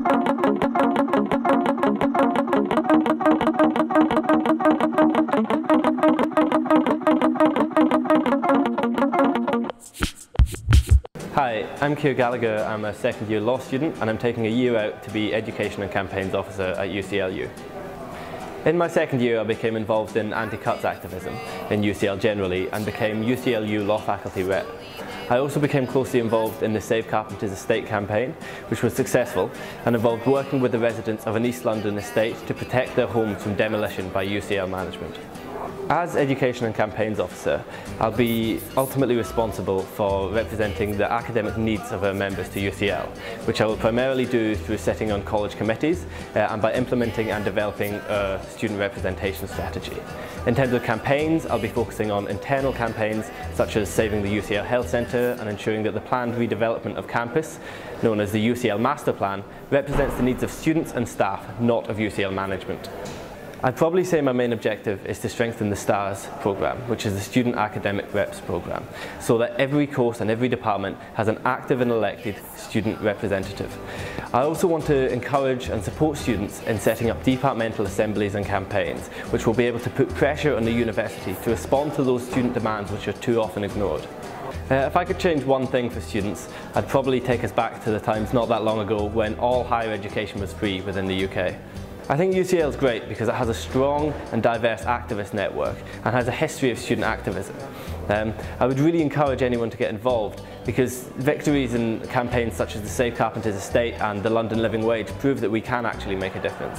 Hi, I'm Keir Gallagher. I'm a second year law student and I'm taking a year out to be Education and Campaigns Officer at UCLU. In my second year I became involved in anti-cuts activism in UCL generally and became UCLU Law Faculty Rep. I also became closely involved in the Save Carpenter's Estate campaign, which was successful and involved working with the residents of an East London estate to protect their homes from demolition by UCL management. As Education and Campaigns Officer, I'll be ultimately responsible for representing the academic needs of our members to UCL, which I will primarily do through setting on college committees and by implementing and developing a student representation strategy. In terms of campaigns, I'll be focusing on internal campaigns such as saving the UCL Health Centre and ensuring that the planned redevelopment of campus, known as the UCL Master Plan, represents the needs of students and staff, not of UCL management. I'd probably say my main objective is to strengthen the STARS programme, which is the Student Academic Reps programme, so that every course and every department has an active and elected student representative. I also want to encourage and support students in setting up departmental assemblies and campaigns, which will be able to put pressure on the university to respond to those student demands which are too often ignored. If I could change one thing for students, I'd probably take us back to the times not that long ago when all higher education was free within the UK. I think UCL is great because it has a strong and diverse activist network and has a history of student activism. I would really encourage anyone to get involved because victories in campaigns such as the Save Carpenter's Estate and the London Living Wage prove that we can actually make a difference.